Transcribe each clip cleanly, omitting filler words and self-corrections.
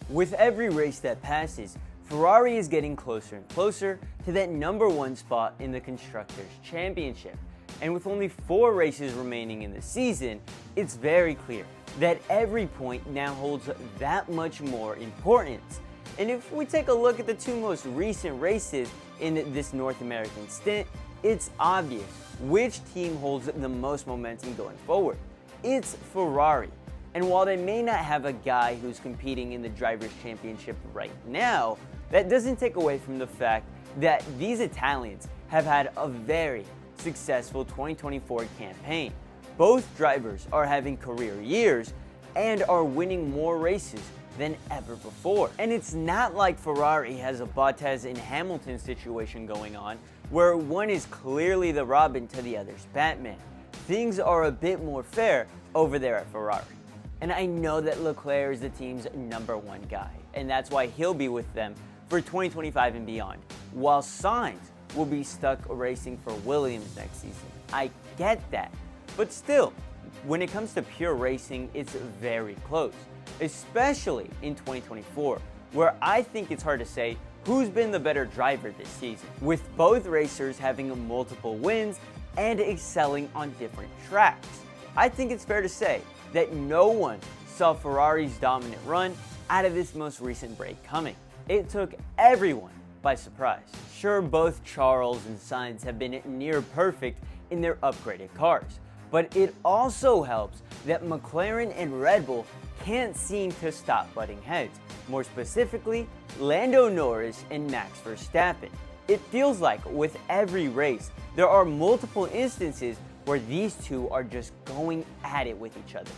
With every race that passes, Ferrari is getting closer and closer to that #1 spot in the Constructors' Championship. And with only 4 races remaining in the season, it's very clear that every point now holds that much more importance. And if we take a look at the 2 most recent races in this North American stint, it's obvious which team holds the most momentum going forward. It's Ferrari. And while they may not have a guy who's competing in the Drivers' Championship right now, that doesn't take away from the fact that these Italians have had a very successful 2024 campaign. Both drivers are having career years and are winning more races than ever before. And it's not like Ferrari has a Bottas and Hamilton situation going on, where one is clearly the Robin to the other's Batman. Things are a bit more fair over there at Ferrari. And I know that Leclerc is the team's #1 guy, and that's why he'll be with them for 2025 and beyond, while Sainz will be stuck racing for Williams next season. I get that, but still, when it comes to pure racing, it's very close, especially in 2024, where I think it's hard to say who's been the better driver this season, with both racers having multiple wins and excelling on different tracks. I think it's fair to say that no one saw Ferrari's dominant run out of this most recent break coming. It took everyone by surprise. Sure, both Charles and Sainz have been near perfect in their upgraded cars, but it also helps that McLaren and Red Bull can't seem to stop butting heads. More specifically, Lando Norris and Max Verstappen. It feels like with every race, there are multiple instances where these two are just going at it with each other.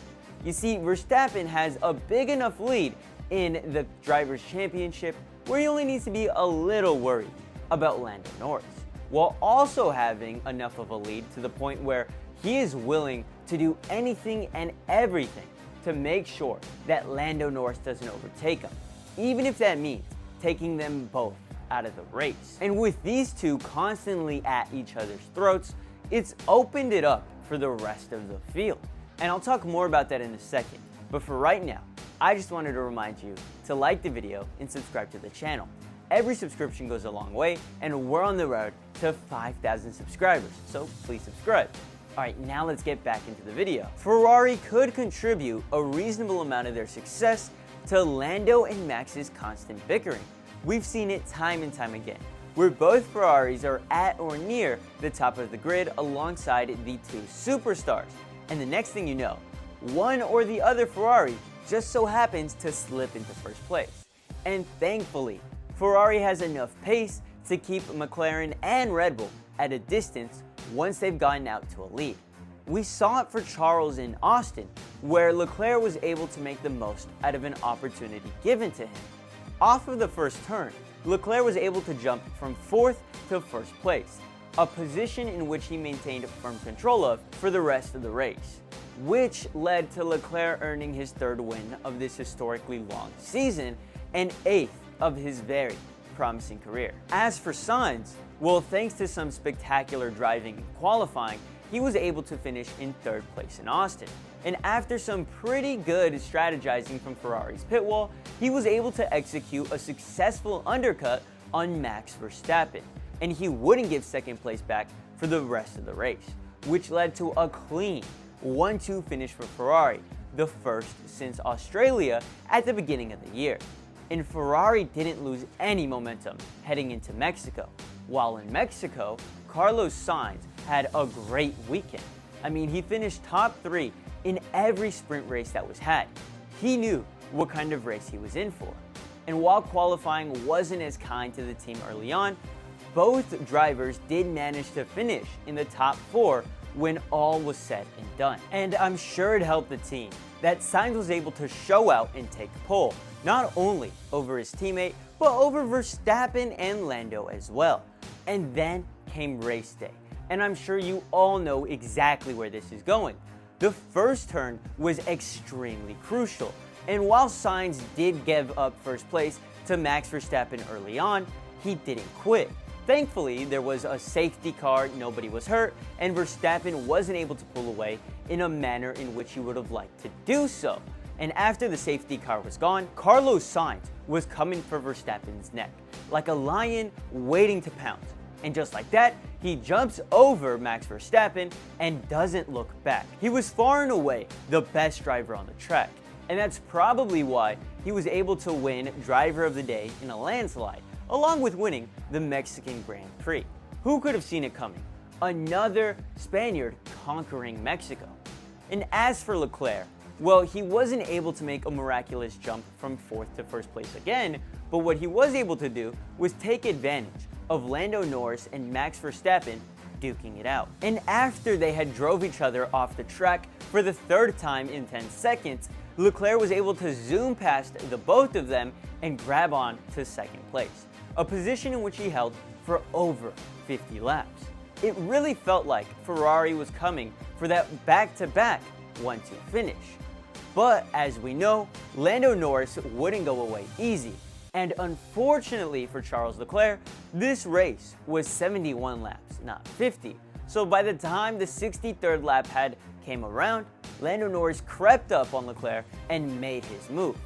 You see, Verstappen has a big enough lead in the Drivers' Championship where he only needs to be a little worried about Lando Norris, while also having enough of a lead to the point where he is willing to do anything and everything to make sure that Lando Norris doesn't overtake him, even if that means taking them both out of the race. And with these two constantly at each other's throats, it's opened it up for the rest of the field. And I'll talk more about that in a second. But for right now, I just wanted to remind you to like the video and subscribe to the channel. Every subscription goes a long way, and we're on the road to 5,000 subscribers, so please subscribe. Alright, now let's get back into the video. Ferrari could contribute a reasonable amount of their success to Lando and Max's constant bickering. We've seen it time and time again, where both Ferraris are at or near the top of the grid alongside the 2 superstars. And the next thing you know, one or the other Ferrari just so happens to slip into first place. And thankfully, Ferrari has enough pace to keep McLaren and Red Bull at a distance once they've gotten out to a lead. We saw it for Charles in Austin, where Leclerc was able to make the most out of an opportunity given to him. Off of the first turn, Leclerc was able to jump from 4th to 1st place, a position in which he maintained firm control of for the rest of the race, which led to Leclerc earning his 3rd win of this historically long season and 8th of his very promising career. As for Sainz, well, thanks to some spectacular driving and qualifying, he was able to finish in 3rd place in Austin. And after some pretty good strategizing from Ferrari's pit wall, he was able to execute a successful undercut on Max Verstappen, and he wouldn't give 2nd place back for the rest of the race, which led to a clean 1-2 finish for Ferrari, the first since Australia at the beginning of the year. And Ferrari didn't lose any momentum heading into Mexico. While in Mexico, Carlos Sainz had a great weekend. I mean, he finished top 3 in every sprint race that was had. He knew what kind of race he was in for. And while qualifying wasn't as kind to the team early on, both drivers did manage to finish in the top 4 when all was said and done. And I'm sure it helped the team that Sainz was able to show out and take pole, not only over his teammate, but over Verstappen and Lando as well. And then came race day, and I'm sure you all know exactly where this is going. The first turn was extremely crucial, and while Sainz did give up first place to Max Verstappen early on, he didn't quit. Thankfully, there was a safety car, nobody was hurt, and Verstappen wasn't able to pull away in a manner in which he would have liked to do so. and after the safety car was gone, Carlos Sainz was coming for Verstappen's neck, like a lion waiting to pounce. And just like that, he jumps over Max Verstappen and doesn't look back. He was far and away the best driver on the track, and that's probably why he was able to win Driver of the Day in a landslide, along with winning the Mexican Grand Prix. Who could have seen it coming? Another Spaniard conquering Mexico. And as for Leclerc, well, he wasn't able to make a miraculous jump from 4th to 1st place again, but what he was able to do was take advantage of Lando Norris and Max Verstappen duking it out. And after they had drove each other off the track for the 3rd time in 10 seconds, Leclerc was able to zoom past the both of them and grab on to 2nd place, a position in which he held for over 50 laps. It really felt like Ferrari was coming for that back-to-back 1-2 finish. But as we know, Lando Norris wouldn't go away easy. And unfortunately for Charles Leclerc, this race was 71 laps, not 50. So by the time the 63rd lap came around, Lando Norris crept up on Leclerc and made his move.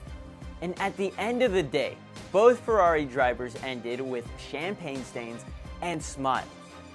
And at the end of the day, both Ferrari drivers ended with champagne stains and smiles,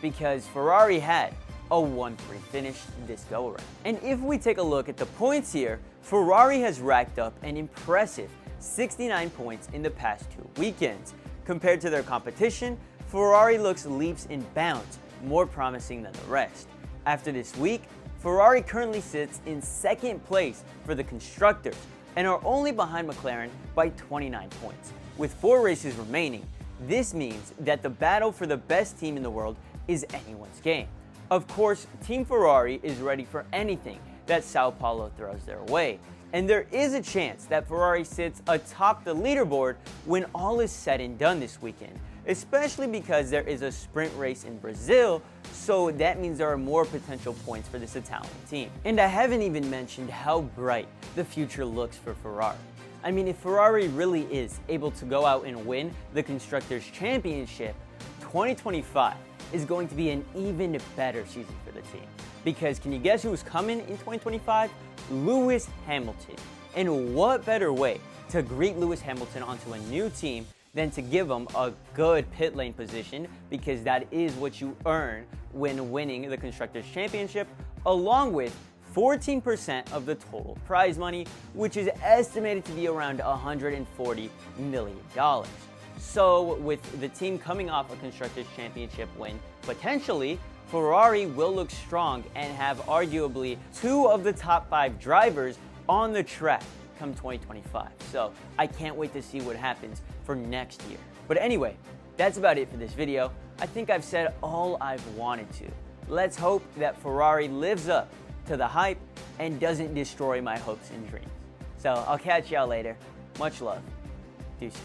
because Ferrari had a 1-3 finish this go around. And if we take a look at the points here, Ferrari has racked up an impressive 69 points in the past 2 weekends. Compared to their competition, Ferrari looks leaps and bounds more promising than the rest. After this week, Ferrari currently sits in 2nd place for the constructors and are only behind McLaren by 29 points. With 4 races remaining, this means that the battle for the best team in the world is anyone's game. Of course, Team Ferrari is ready for anything that Sao Paulo throws their way, and there is a chance that Ferrari sits atop the leaderboard when all is said and done this weekend, especially because there is a sprint race in Brazil, so that means there are more potential points for this Italian team. And I haven't even mentioned how bright the future looks for Ferrari. I mean, if Ferrari really is able to go out and win the Constructors' Championship, 2025 is going to be an even better season for the team. Because can you guess who's coming in 2025? Lewis Hamilton. And what better way to greet Lewis Hamilton onto a new team than to give him a good pit lane position, because that is what you earn when winning the Constructors' Championship, along with 14% of the total prize money, which is estimated to be around $140 million. So with the team coming off a Constructors' Championship win, potentially, Ferrari will look strong and have arguably 2 of the top 5 drivers on the track come 2025. So I can't wait to see what happens for next year. But anyway, that's about it for this video. I think I've said all I've wanted to. Let's hope that Ferrari lives up to the hype and doesn't destroy my hopes and dreams. So I'll catch y'all later. Much love. Deuces.